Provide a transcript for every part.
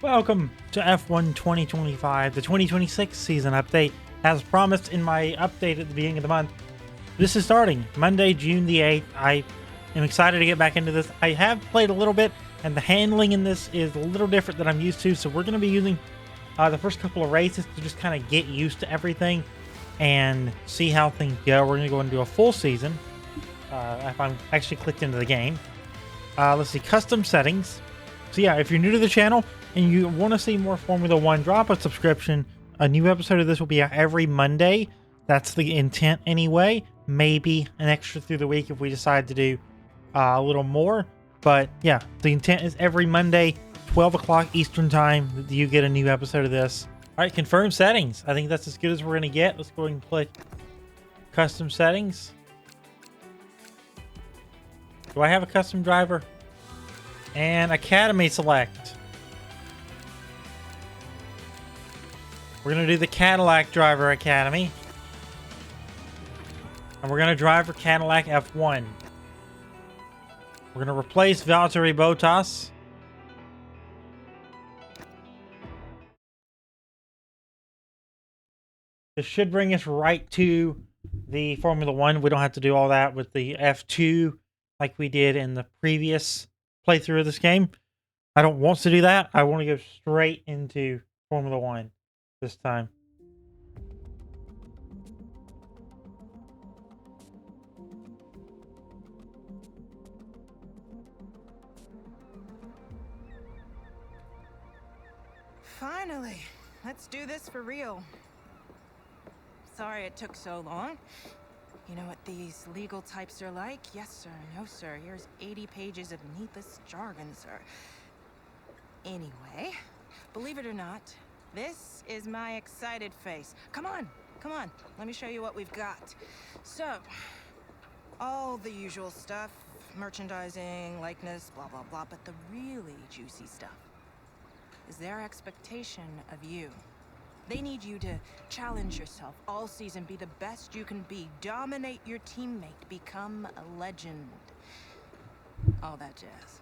Welcome to F1 2025, the 2026 season update. As promised in my update at the beginning of the month, this is starting Monday, June the 8th. I am excited to get back into this. I have played a little bit, and the handling in this is a little different than I'm used to, so we're going to be using the first couple of races to just kind of get used to everything and see how things go. We're going to go into a full season if I'm actually clicked into the game. Let's see, custom settings. So yeah, if you're new to the channel and you want to see more Formula One, drop a subscription. A new episode of this will be out every Monday. That's the intent anyway. Maybe an extra through the week if we decide to do a little more. But yeah, the intent is every Monday, 12 o'clock Eastern time, you get a new episode of this. All right, confirm settings. I think that's as good as we're going to get. Let's go ahead and click custom settings. Do I have a custom driver? And Academy select. We're going to do the Cadillac Driver Academy. And we're going to drive for Cadillac F1. We're going to replace Valtteri Bottas. This should bring us right to the Formula One. We don't have to do all that with the F2 like we did in the previous playthrough of this game. I don't want to do that. I want to go straight into Formula One this time. Finally, let's do this for real. Sorry it took so long. You know what these legal types are like? Yes, sir. No, sir. Here's 80 pages of needless jargon, sir. Anyway, believe it or not, this is my excited face. Come on, come on. Let me show you what we've got. So, all the usual stuff, merchandising, likeness, blah, blah, blah. But the really juicy stuff is their expectation of you. They need you to challenge yourself all season, be the best you can be, dominate your teammate, become a legend. All that jazz.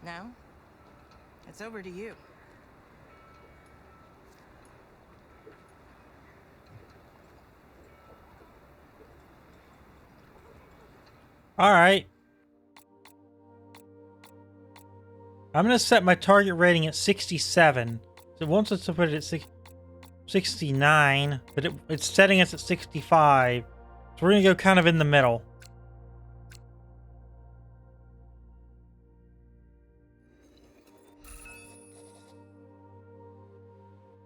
Now, it's over to you. All right. I'm going to set my target rating at 67. So once it's put it at 69, but it's setting us at 65. So we're going to go kind of in the middle.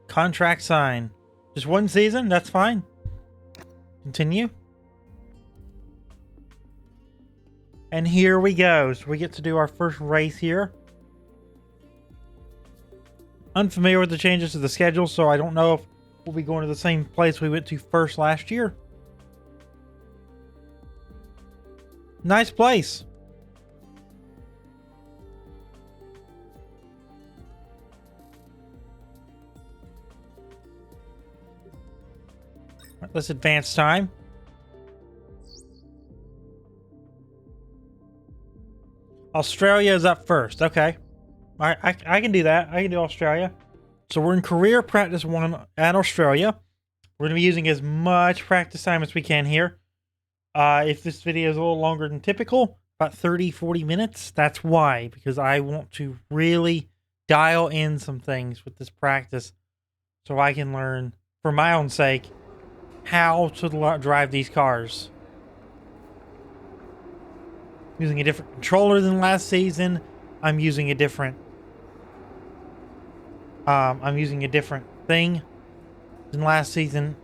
Contract sign. Just one season? That's fine. Continue. And here we go. So we get to do our first race here. Unfamiliar with the changes to the schedule, so I don't know if we'll be going to the same place we went to first last year. Nice place. Right, let's advance time. Australia is up first. Okay. All right, I can do that. I can do Australia. So we're in career practice 1 at Australia. We're going to be using as much practice time as we can here. If this video is a little longer than typical, about 30, 40 minutes, that's why. Because I want to really dial in some things with this practice so I can learn, for my own sake, how to drive these cars. Using a different controller than last season. I'm using a different thing than last season,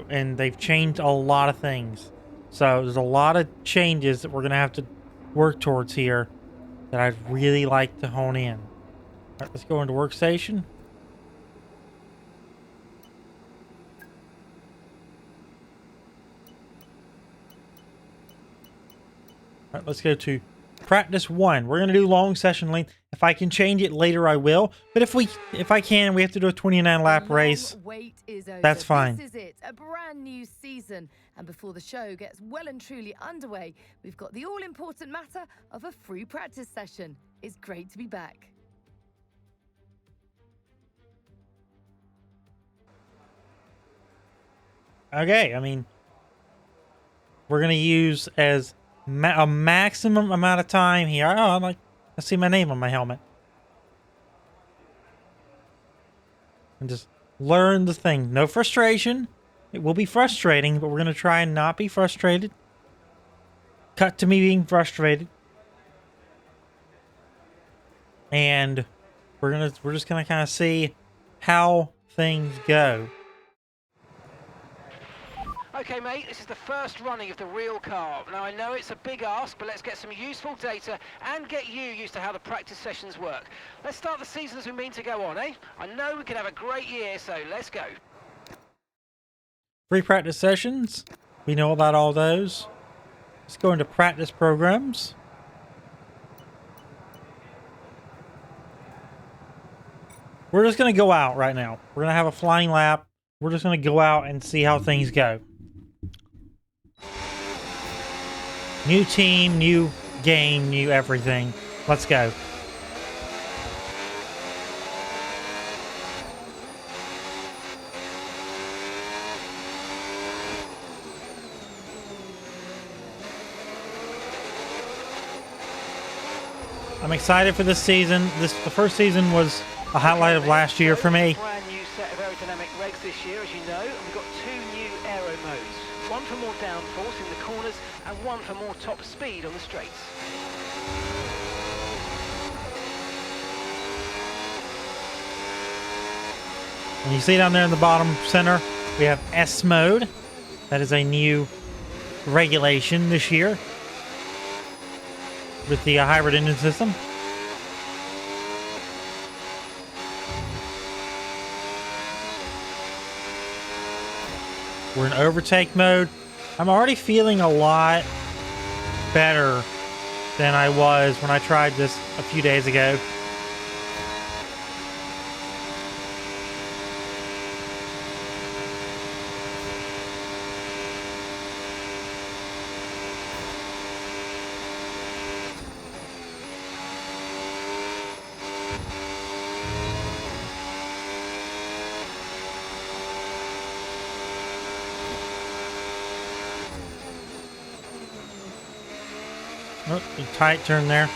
and they've changed a lot of things. So there's a lot of changes that we're going to have to work towards here that I'd really like to hone in. All right, let's go into workstation. All right, let's go to practice 1. We're going to do long session length. If I can change it later, I will. But if I can, we have to do a 29 lap race. Wait is over. That's fine. This is it, a brand new season. And before the show gets well and truly underway, we've got the all-important matter of a free practice session. It's great to be back. Okay, I mean, we're gonna use as a maximum amount of time here. Oh, I see my name on my helmet. And just learn the thing. No frustration. It will be frustrating, but we're gonna try and not be frustrated. Cut to me being frustrated. And we're just gonna kind of see how things go. Okay, mate, this is the first running of the real car. Now, I know it's a big ask, but let's get some useful data and get you used to how the practice sessions work. Let's start the season as we mean to go on, eh? I know we can have a great year, so let's go. Free practice sessions. We know about all those. Let's go into practice programs. We're just going to go out right now. We're going to have a flying lap. We're just going to go out and see how things go. New team, new game, new everything. Let's go. I'm excited for this season. The first season was a highlight of last year for me. Brand new set of aerodynamic regs this year, as you know, and we've got 2 new aero modes. One for more downforce in the corners and one for more top speed on the straights. And you see down there in the bottom center, we have S mode. That is a new regulation this year with the hybrid engine system. We're in overtake mode. I'm already feeling a lot better than I was when I tried this a few days ago. Oh, a tight turn there.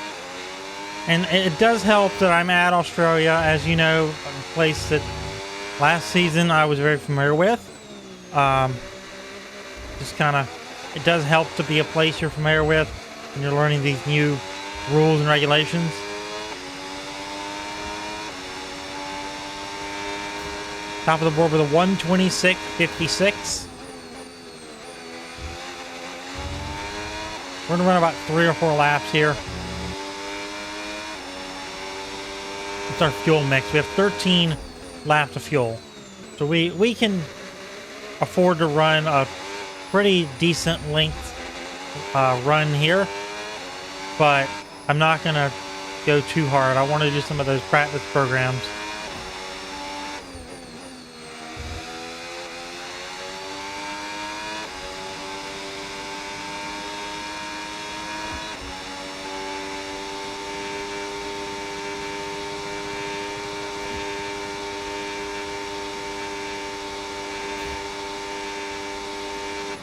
And it does help that I'm at Australia, as you know, a place that last season I was very familiar with. Just kind of, it does help to be a place you're familiar with when you're learning these new rules and regulations. Top of the board with a 126.56. We're going to run about 3 or 4 laps here. It's our fuel mix. We have 13 laps of fuel. So we can afford to run a pretty decent length run here. But I'm not going to go too hard. I want to do some of those practice programs.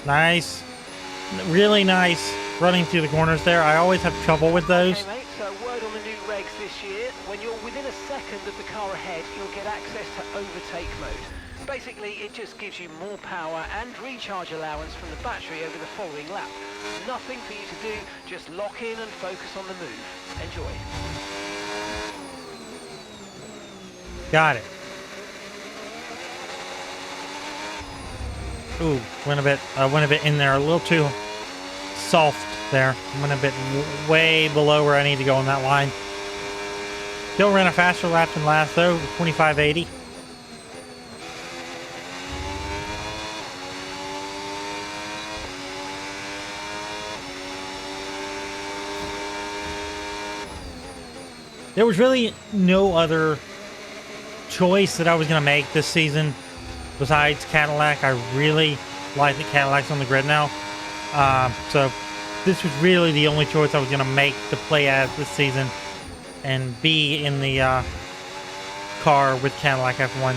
Nice. Really nice running through the corners there. I always have trouble with those. Okay, mate, so word on the new regs this year. When you're within a second of the car ahead, you'll get access to overtake mode. Basically, it just gives you more power and recharge allowance from the battery over the following lap. Nothing for you to do, just lock in and focus on the move. Enjoy. Got it. Ooh, went a bit in there, a little too soft there. Went a bit way below where I need to go on that line. Still ran a faster lap than last though, 25.80. There was really no other choice that I was going to make this season besides Cadillac. I really like the Cadillacs on the grid now. So this was really the only choice I was going to make to play as this season and be in the car with Cadillac F1.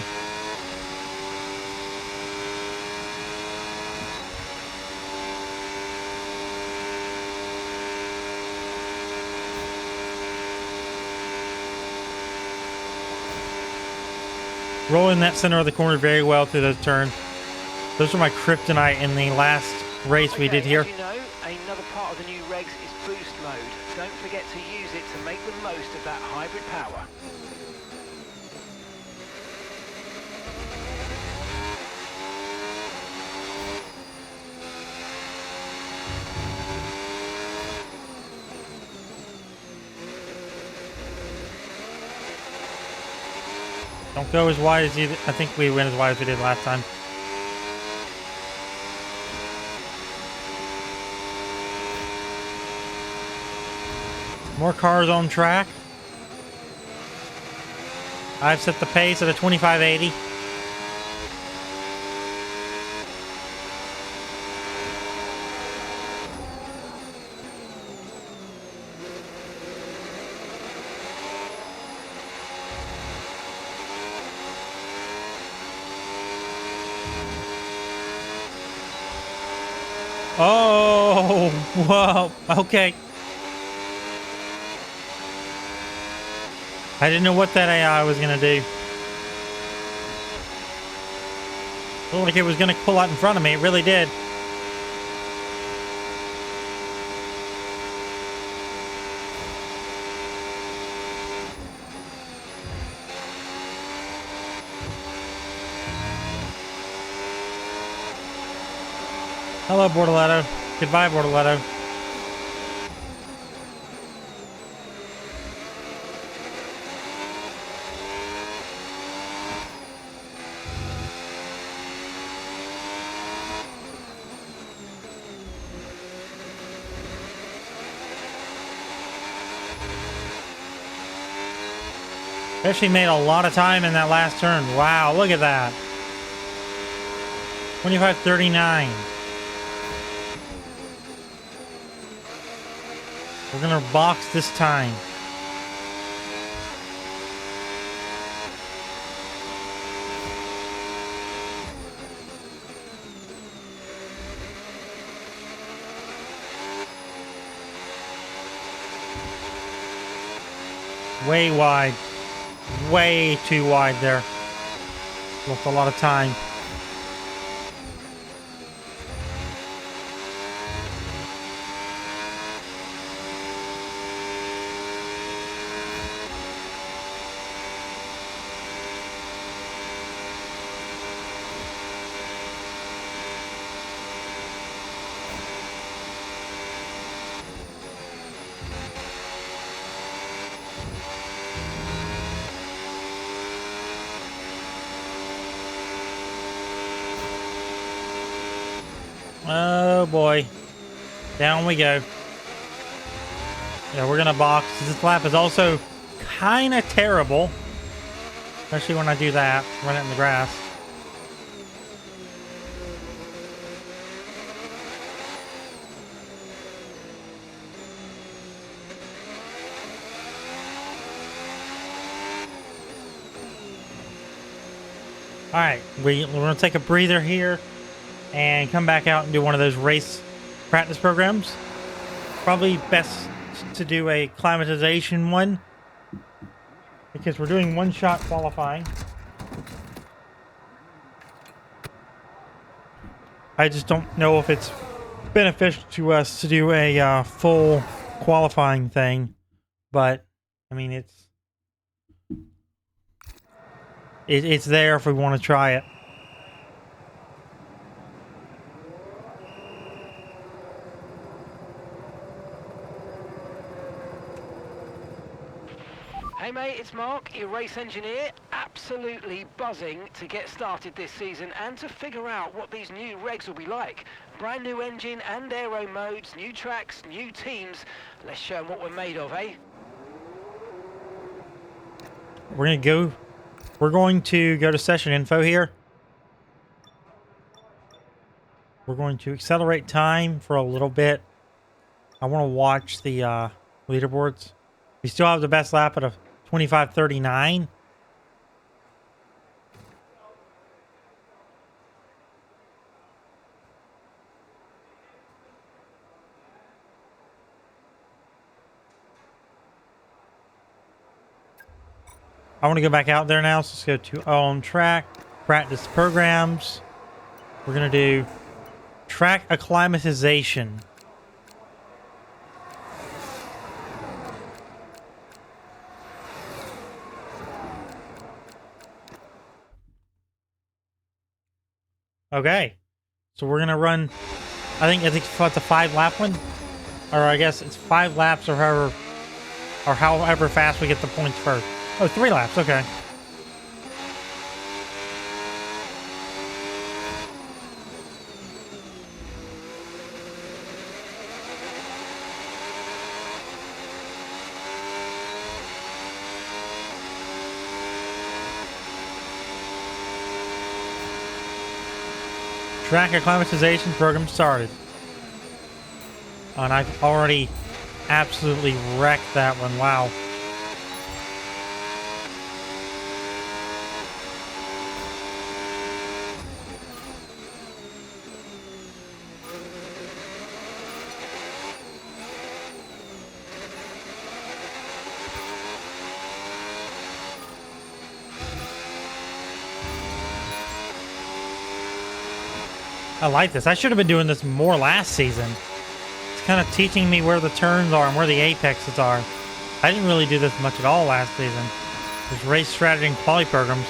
rolling that center of the corner very well through those turns. Those are my kryptonite in the last race we did here. As you know, another part of the new regs is boost mode. Don't forget to use it to make the most of that hybrid power. Don't go as wide as you... I think we went as wide as we did last time. More cars on track. I've set the pace at a 2580. Oh, whoa, okay. I didn't know what that AI was going to do. Looked like it was going to pull out in front of me. It really did. Hello, Bortoletto. Goodbye, Bortoletto. Actually made a lot of time in that last turn. Wow, look at that. 25:39. We're gonna box this time. Way wide. Way too wide there. Lost a lot of time. Oh boy. Down we go. Yeah, we're gonna box. This lap is also kind of terrible. Especially when I do that. Run it in the grass. Alright, we're gonna take a breather here and come back out and do one of those race practice programs. Probably best to do a climatization one because we're doing one-shot qualifying. I just don't know if it's beneficial to us to do a full qualifying thing, but I mean it's there if we want to try it. Hey mate, it's Mark, your race engineer. Absolutely buzzing to get started this season and to figure out what these new regs will be like. Brand new engine and aero modes, new tracks, new teams. Let's show them what we're made of, eh? We're going to go to session info here. We're going to accelerate time for a little bit. I want to watch the leaderboards. We still have the best lap at a 25:39. I want to go back out there now. So let's go to on track, practice programs. We're going to do track acclimatization. Okay. So we're going to run, I think it's a 5-lap one. Or I guess it's 5 laps or however fast we get the points first. Oh, 3 laps. Okay. Track acclimatization program started. And I've already absolutely wrecked that one. Wow. I like this. I should have been doing this more last season. It's kind of teaching me where the turns are and where the apexes are. I didn't really do this much at all last season. There's race strategy and quality programs.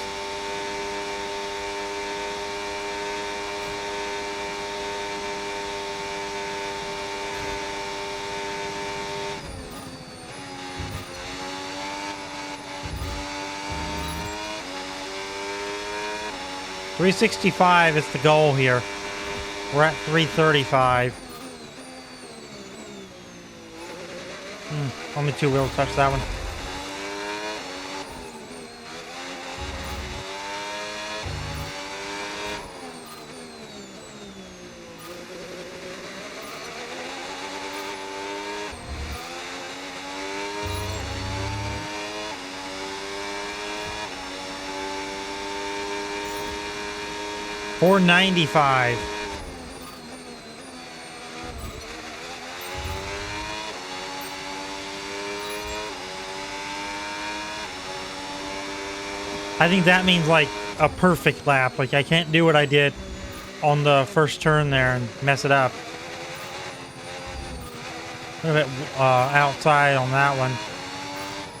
.365 is the goal here. We're at 335. Only 2 wheels touch that one. $495. I think that means like a perfect lap. Like I can't do what I did on the first turn there and mess it up. A little bit outside on that one.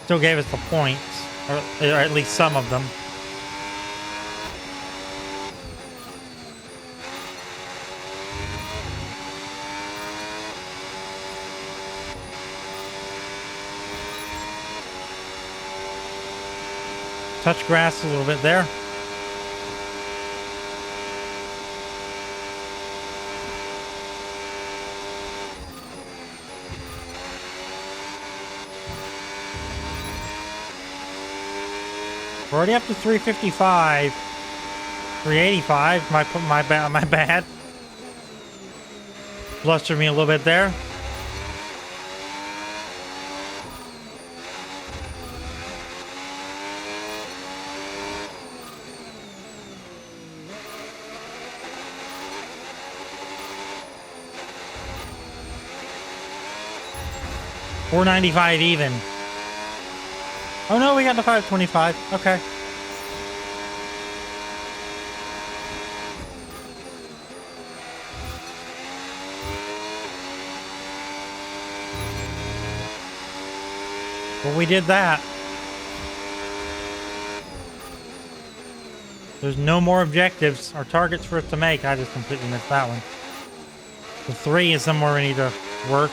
Still gave us the points, or at least some of them. Touch grass a little bit there. We're already up to 355. 385. My bad. Blustered me a little bit there. $495 even. Oh no, we got the 525. Okay. Well, we did that. There's no more objectives or targets for us to make. I just completely missed that one. The 3 is somewhere we need to work.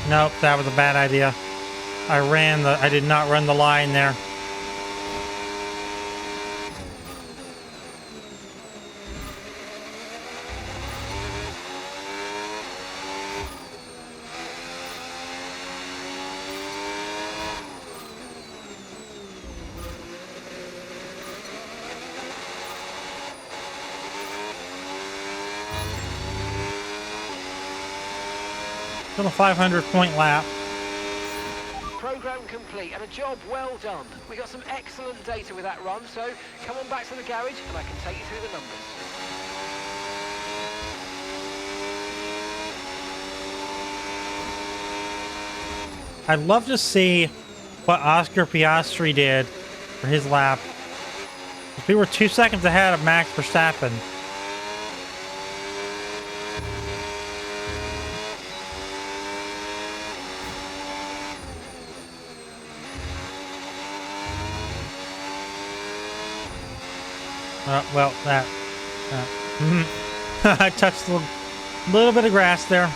Nope, that was a bad idea. I did not run the line there. Still a 500-point lap. Program complete and a job well done. We got some excellent data with that run, so come on back to the garage and I can take you through the numbers. I'd love to see what Oscar Piastri did for his lap. We were 2 seconds ahead of Max Verstappen. Well, that I touched a little bit of grass there.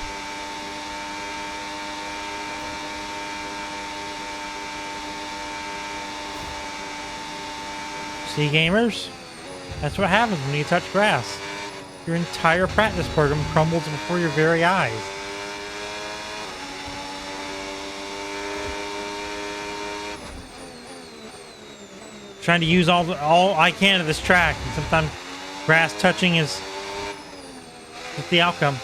See, gamers? That's what happens when you touch grass. Your entire practice program crumbles before your very eyes. Trying to use all I can of this track, and sometimes grass touching is the outcome.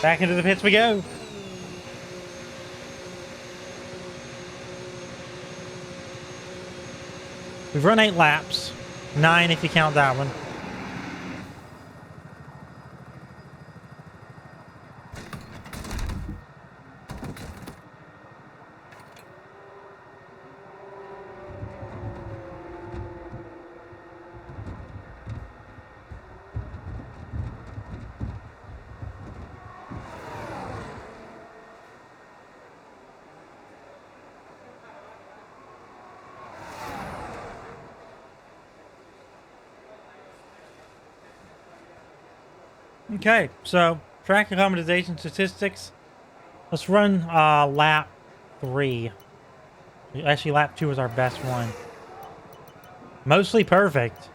Back into the pits we go. We've run 8 laps. 9 if you count that one. Okay, so track accommodation statistics. Let's run lap 3. Actually, lap 2 was our best one. Mostly perfect.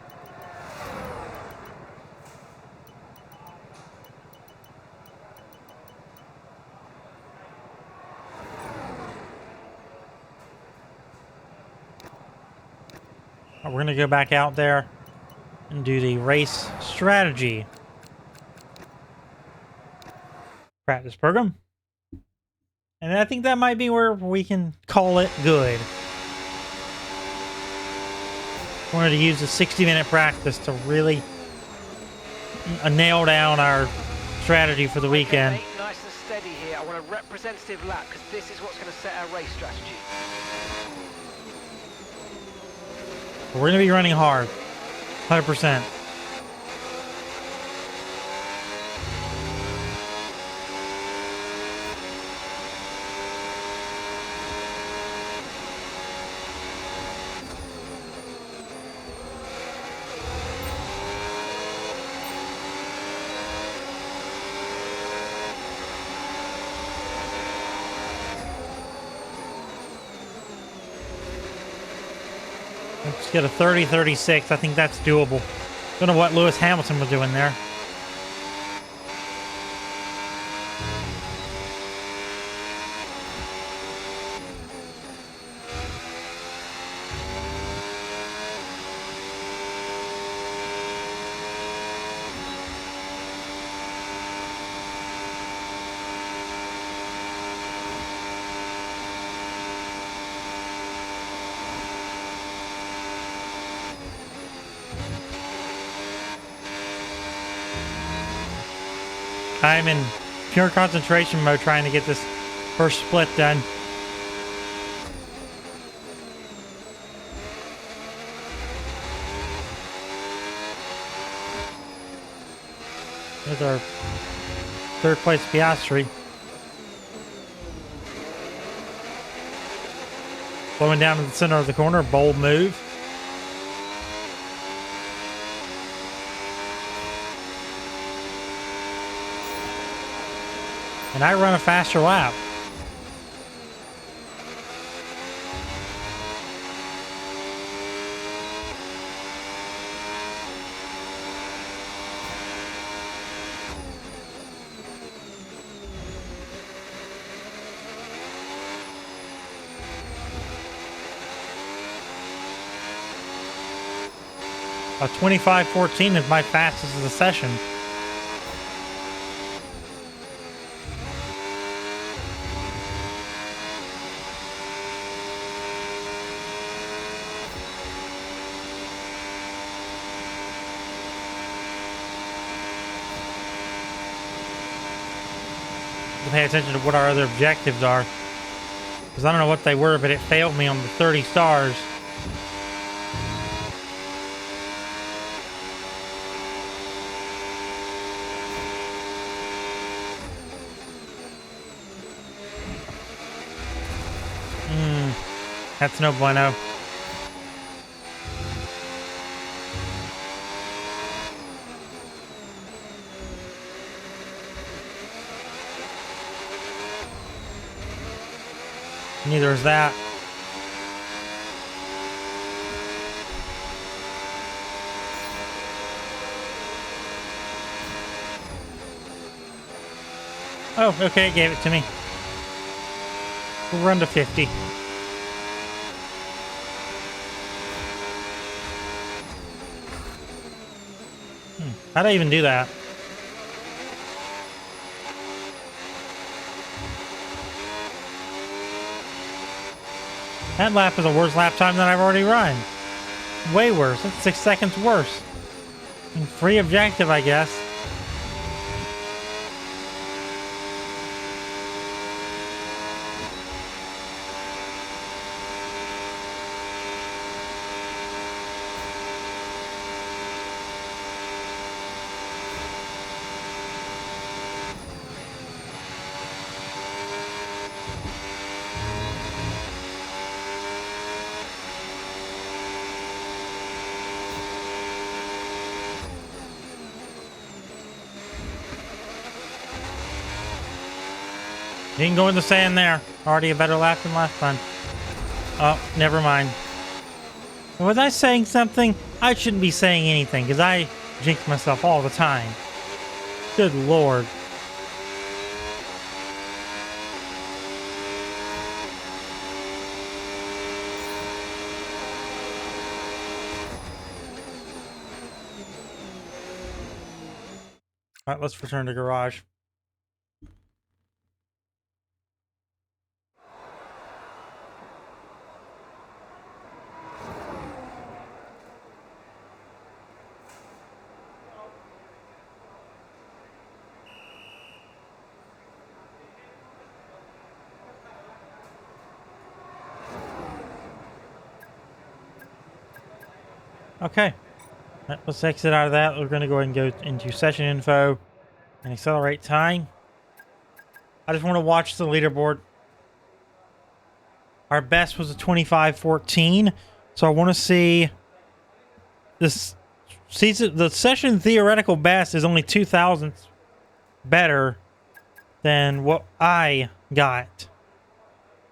We're going to go back out there and do the race strategy practice program. And I think that might be where we can call it good. Wanted to use the 60-minute practice to really nail down our strategy for the weekend. Okay, mate, nice and steady here. I want a representative lap because this is what's going to set our race strategy. We're going to be running hard. 100%. Let's get a 30-36. I think that's doable. Don't know what Lewis Hamilton was doing there. I'm in pure concentration mode trying to get this first split done. There's our third place Piastri. Flowing down to the center of the corner, bold move. And I run a faster lap. A 25:14 is my fastest of the session. To pay attention to what our other objectives are, because I don't know what they were, but it failed me on the 30 stars. That's no bueno. Neither is that. Oh, okay, it gave it to me. We'll run to 50. How'd I even do that? That lap is a worse lap time than I've already run. Way worse. That's 6 seconds worse. And free objective, I guess. Didn't go in the sand there. Already a better lap than last time. Oh, never mind. Was I saying something? I shouldn't be saying anything because I jinx myself all the time. Good Lord. All right, let's return to garage. Okay, let's exit out of that. We're going to go ahead and go into session info and accelerate time. I just want to watch the leaderboard. Our best was a 25:14, so I want to see this season. The session theoretical best is only 2 thousandths better than what I got.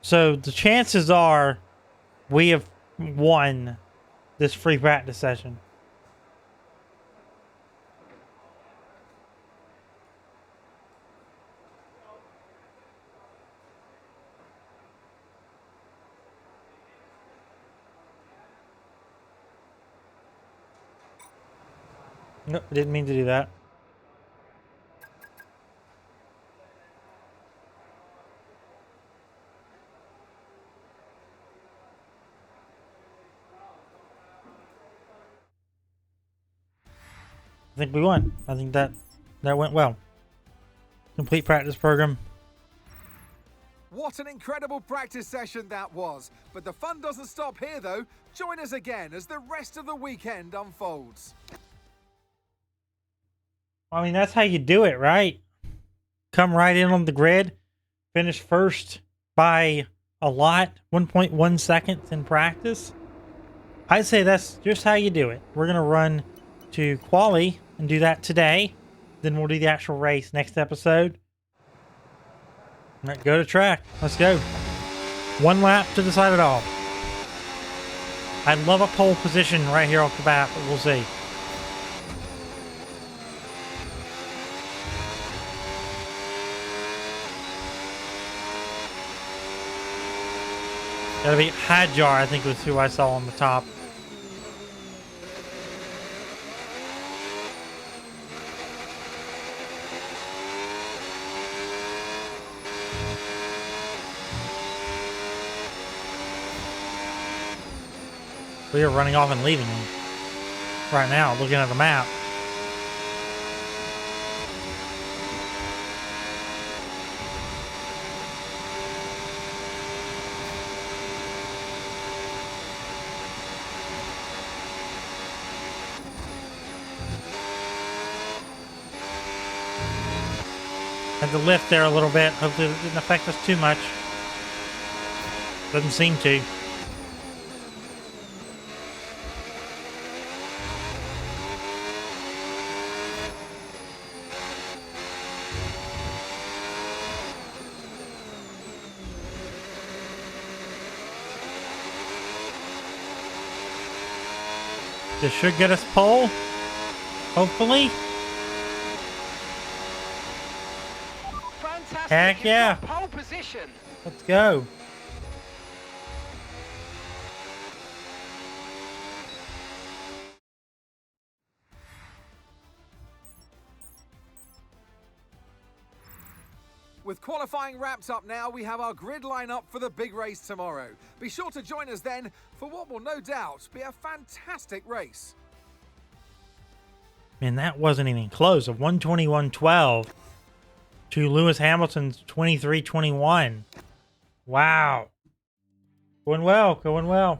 So the chances are we have won this free practice session. Nope, I didn't mean to do that. I think we won. I think that went well. Complete practice program. What an incredible practice session that was. But the fun doesn't stop here though. Join us again as the rest of the weekend unfolds. I mean, that's how you do it, right? Come right in on the grid. Finish first by a lot. 1.1 seconds in practice. I'd say that's just how you do it. We're going to run to quali and do that today. Then we'll do the actual race next episode. All right, go to track. Let's go. 1 lap to decide it all. I'd love a pole position right here off the bat, but we'll see. Gotta be Hadjar, I think was who I saw on the top. We are running off and leaving right now, looking at the map. Had to lift there a little bit. Hopefully it didn't affect us too much. Doesn't seem to. This should get us pole. Hopefully. Fantastic. Heck yeah. You've got pole position. Let's go. With qualifying wrapped up now, we have our grid lineup for the big race tomorrow. Be sure to join us then for what will no doubt be a fantastic race. Man, that wasn't even close. A 121.12 to Lewis Hamilton's 23.21. Wow. Going well, going well.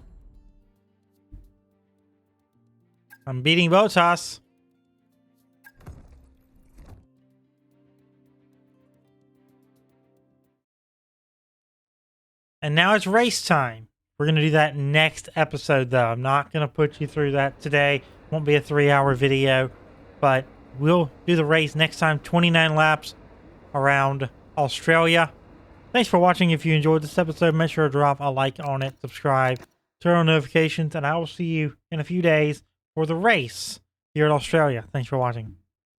I'm beating Bottas. And now it's race time. We're going to do that next episode, though. I'm not going to put you through that today. Won't be a 3-hour video, but we'll do the race next time. 29 laps around Australia. Thanks for watching. If you enjoyed this episode, make sure to drop a like on it, subscribe, turn on notifications, and I will see you in a few days for the race here at Australia. Thanks for watching.